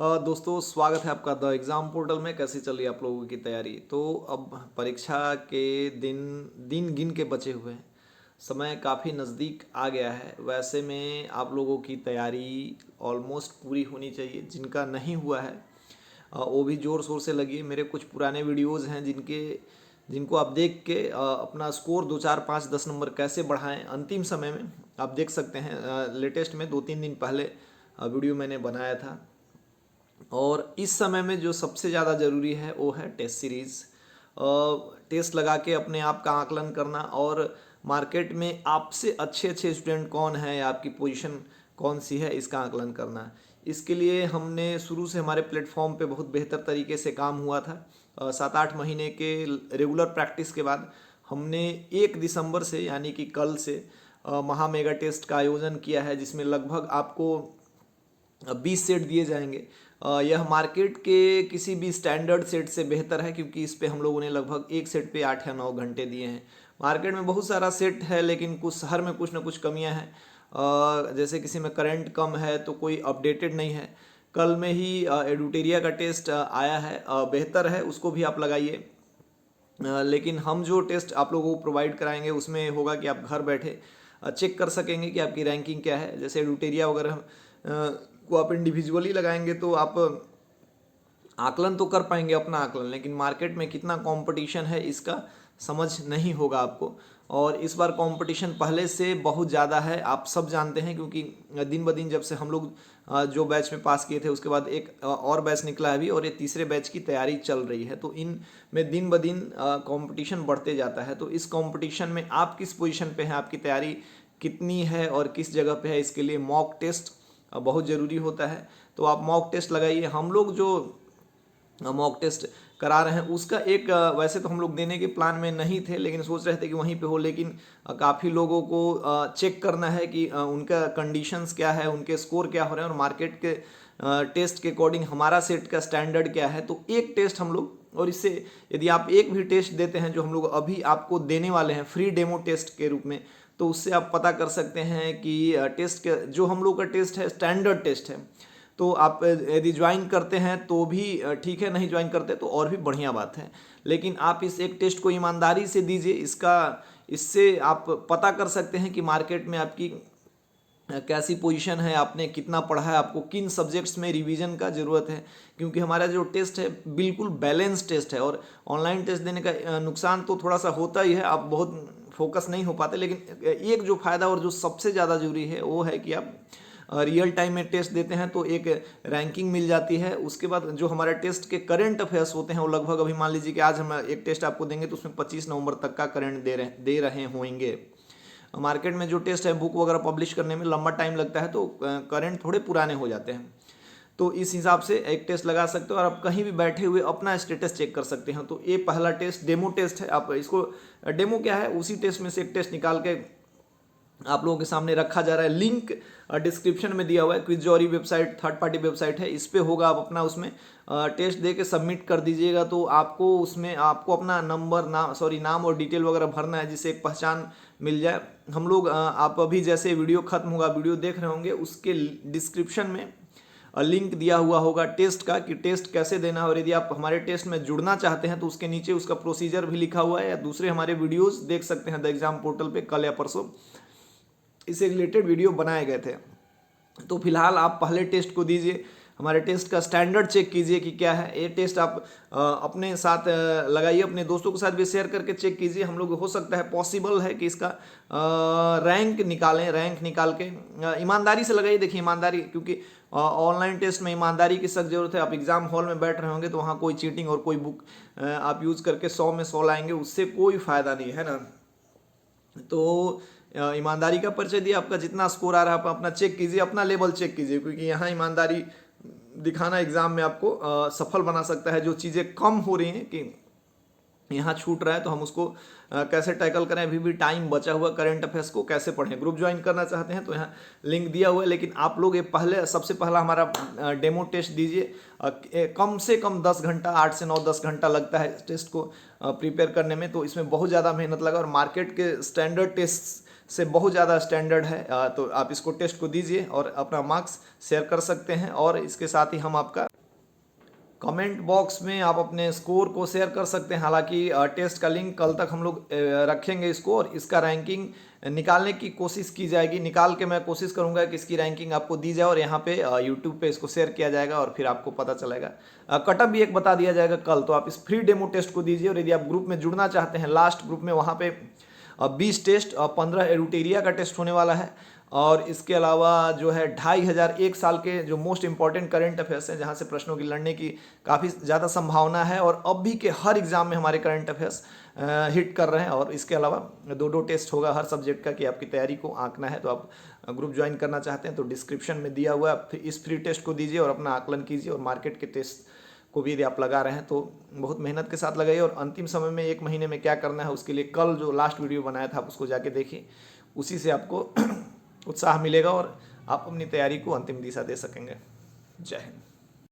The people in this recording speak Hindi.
दोस्तों स्वागत है आपका द एग्ज़ाम पोर्टल में। कैसी चल रही है आप लोगों की तैयारी? तो अब परीक्षा के दिन दिन गिन के बचे हुए हैं, समय काफ़ी नज़दीक आ गया है। वैसे में आप लोगों की तैयारी ऑलमोस्ट पूरी होनी चाहिए। जिनका नहीं हुआ है वो भी ज़ोर शोर से लगिए। मेरे कुछ पुराने वीडियोज़ हैं जिनको आप देख के अपना स्कोर 2 4 5 10 नंबर कैसे बढ़ाएं अंतिम समय में आप देख सकते हैं। लेटेस्ट में 2 3 दिन पहले वीडियो मैंने बनाया था। और इस समय में जो सबसे ज़्यादा ज़रूरी है वो है टेस्ट सीरीज़। टेस्ट लगा के अपने आप का आकलन करना और मार्केट में आपसे अच्छे अच्छे स्टूडेंट कौन है या आपकी पोजीशन कौन सी है इसका आकलन करना। इसके लिए हमने शुरू से हमारे प्लेटफॉर्म पे बहुत बेहतर तरीके से काम हुआ था। 7 8 महीने के रेगुलर प्रैक्टिस के बाद हमने 1 दिसंबर से यानी कि कल से महा मेगा टेस्ट का आयोजन किया है, जिसमें लगभग आपको 20 सेट दिए जाएंगे। यह मार्केट के किसी भी स्टैंडर्ड सेट से बेहतर है, क्योंकि इस पे हम लोगों ने लगभग एक सेट पे 8 या 9 घंटे दिए हैं। मार्केट में बहुत सारा सेट है, लेकिन कुछ शहर में कुछ ना कुछ कमियां हैं। जैसे किसी में करंट कम है तो कोई अपडेटेड नहीं है। कल में ही एडुटेरिया का टेस्ट आया है, बेहतर है, उसको भी आप लगाइए। लेकिन हम जो टेस्ट आप लोगों को प्रोवाइड कराएंगे उसमें होगा कि आप घर बैठे चेक कर सकेंगे कि आपकी रैंकिंग क्या है। जैसे एडुटेरिया वगैरह को आप इंडिविजुअली लगाएंगे तो आप आकलन तो कर पाएंगे अपना आकलन, लेकिन मार्केट में कितना कंपटीशन है इसका समझ नहीं होगा आपको। और इस बार कंपटीशन पहले से बहुत ज़्यादा है, आप सब जानते हैं, क्योंकि दिन ब दिन जब से हम लोग जो बैच में पास किए थे उसके बाद एक और बैच निकला है अभी, और ये तीसरे बैच की तैयारी चल रही है। तो इन में दिन ब दिन कंपटीशन बढ़ते जाता है। तो इस कंपटीशन में आप किस पोजीशन पे हैं, आपकी तैयारी कितनी है और किस जगह पे है, इसके लिए मॉक टेस्ट बहुत ज़रूरी होता है। तो आप मॉक टेस्ट लगाइए। हम लोग जो मॉक टेस्ट करा रहे हैं उसका एक वैसे तो हम लोग देने के प्लान में नहीं थे, लेकिन सोच रहे थे कि वहीं पे हो, लेकिन काफ़ी लोगों को चेक करना है कि उनका कंडीशंस क्या है, उनके स्कोर क्या हो रहे हैं और मार्केट के टेस्ट के अकॉर्डिंग हमारा सेट का स्टैंडर्ड क्या है। तो एक टेस्ट हम लोग, और इससे यदि आप एक भी टेस्ट देते हैं जो हम लोग अभी आपको देने वाले हैं फ्री डेमो टेस्ट के रूप में, तो उससे आप पता कर सकते हैं कि टेस्ट के जो हम लोग का टेस्ट है स्टैंडर्ड टेस्ट है। तो आप यदि ज्वाइन करते हैं तो भी ठीक है, नहीं ज्वाइन करते तो और भी बढ़िया बात है। लेकिन आप इस एक टेस्ट को ईमानदारी से दीजिए। इससे आप पता कर सकते हैं कि मार्केट में आपकी कैसी पोजीशन है, आपने कितना पढ़ा है, आपको किन सब्जेक्ट्स में रिवीजन का ज़रूरत है। क्योंकि हमारा जो टेस्ट है बिल्कुल बैलेंस टेस्ट है, और ऑनलाइन टेस्ट देने का नुकसान तो थोड़ा सा होता ही है, आप बहुत फोकस नहीं हो पाते। लेकिन एक जो फ़ायदा और जो सबसे ज़्यादा ज़रूरी है वो है कि आप रियल टाइम में टेस्ट देते हैं तो एक रैंकिंग मिल जाती है। उसके बाद जो हमारे टेस्ट के करंट अफेयर्स होते हैं वो लगभग, अभी मान लीजिए कि आज हम एक टेस्ट आपको देंगे तो उसमें 25 नवंबर तक का करंट दे रहे होंगे। मार्केट में जो टेस्ट है बुक वगैरह पब्लिश करने में लंबा टाइम लगता है, तो करंट थोड़े पुराने हो जाते हैं। तो इस हिसाब से एक टेस्ट लगा सकते हो और आप कहीं भी बैठे हुए अपना स्टेटस चेक कर सकते हैं। तो ये पहला टेस्ट डेमो टेस्ट है। आप इसको डेमो क्या है, उसी टेस्ट में से एक टेस्ट निकाल के आप लोगों के सामने रखा जा रहा है। लिंक डिस्क्रिप्शन में दिया हुआ है। क्विज़जॉरी वेबसाइट थर्ड पार्टी वेबसाइट है, इस पे होगा। आप अपना उसमें टेस्ट दे के सबमिट कर दीजिएगा, तो आपको उसमें आपको अपना नाम और डिटेल वगैरह भरना है, जिससे एक पहचान मिल जाए। हम लोग आप अभी जैसे वीडियो खत्म होगा, वीडियो देख रहे होंगे, उसके डिस्क्रिप्शन में लिंक दिया हुआ होगा टेस्ट का, कि टेस्ट कैसे देना है। और यदि आप हमारे टेस्ट में जुड़ना चाहते हैं तो उसके नीचे उसका प्रोसीजर भी लिखा हुआ है, या दूसरे हमारे वीडियोस देख सकते हैं द एग्जाम पोर्टल पे। कल या परसों इससे रिलेटेड वीडियो बनाए गए थे। तो फिलहाल आप पहले टेस्ट को दीजिए, हमारे टेस्ट का स्टैंडर्ड चेक कीजिए कि क्या है। ये टेस्ट आप अपने साथ लगाइए, अपने दोस्तों के साथ भी शेयर करके चेक कीजिए। हम लोग हो सकता है पॉसिबल है कि इसका रैंक निकालें। रैंक निकाल के ईमानदारी से लगाइए। देखिए ईमानदारी, क्योंकि ऑनलाइन टेस्ट में ईमानदारी की सख्त जरूरत है। आप एग्जाम हॉल में बैठ रहे होंगे तो वहाँ कोई चीटिंग और कोई बुक आप यूज़ करके 100 में 100 लाएंगे, उससे कोई फ़ायदा नहीं है ना। तो ईमानदारी का परिचय दिया, आपका जितना स्कोर आ रहा है आप अपना चेक कीजिए, अपना लेवल चेक कीजिए, क्योंकि यहाँ ईमानदारी दिखाना एग्जाम में आपको सफल बना सकता है। जो चीज़ें कम हो रही हैं कि यहाँ छूट रहा है तो हम उसको कैसे टैकल करें, अभी भी टाइम बचा हुआ, करंट अफेयर्स को कैसे पढ़ें। ग्रुप ज्वाइन करना चाहते हैं तो यहाँ लिंक दिया हुआ है। लेकिन आप लोग ये सबसे पहला हमारा डेमो टेस्ट दीजिए। कम से कम 10 घंटा, 8 से 9 10 घंटा लगता है टेस्ट को प्रिपेयर करने में, तो इसमें बहुत ज़्यादा मेहनत लगा। और मार्केट के स्टैंडर्ड टेस्ट से बहुत ज़्यादा स्टैंडर्ड है। तो आप इसको टेस्ट को दीजिए और अपना मार्क्स शेयर कर सकते हैं। और इसके साथ ही हम आपका कमेंट बॉक्स में आप अपने स्कोर को शेयर कर सकते हैं। हालांकि टेस्ट का लिंक कल तक हम लोग रखेंगे इसको, और इसका रैंकिंग निकालने की कोशिश की जाएगी। निकाल के मैं कोशिश करूंगा कि इसकी रैंकिंग आपको दी जाए और यहाँ पे यूट्यूब पे इसको शेयर किया जाएगा और फिर आपको पता चलेगा। कटअप भी एक बता दिया जाएगा कल। तो आप इस फ्री डेमो टेस्ट को दीजिए, और यदि आप ग्रुप में जुड़ना चाहते हैं, लास्ट ग्रुप में वहाँ पे 20 टेस्ट और 15 एरुटेरिया का टेस्ट होने वाला है। और इसके अलावा जो है 2500 एक साल के जो मोस्ट इंपॉर्टेंट करंट अफेयर्स हैं, जहाँ से प्रश्नों की लड़ने की काफ़ी ज़्यादा संभावना है, और अब भी के हर एग्जाम में हमारे करंट अफेयर्स हिट कर रहे हैं। और इसके अलावा 2 टेस्ट होगा हर सब्जेक्ट का कि आपकी तैयारी को आंकना है। तो आप ग्रुप ज्वाइन करना चाहते हैं तो डिस्क्रिप्शन में दिया हुआ है, इस फ्री टेस्ट को दीजिए और अपना आकलन कीजिए। और मार्केट के टेस्ट को भी यदि आप लगा रहे हैं तो बहुत मेहनत के साथ लगाइए। और अंतिम समय में 1 महीने में क्या करना है उसके लिए कल जो लास्ट वीडियो बनाया था आप उसको जाके देखिए, उसी से आपको उत्साह मिलेगा और आप अपनी तैयारी को अंतिम दिशा दे सकेंगे। जय हिंद।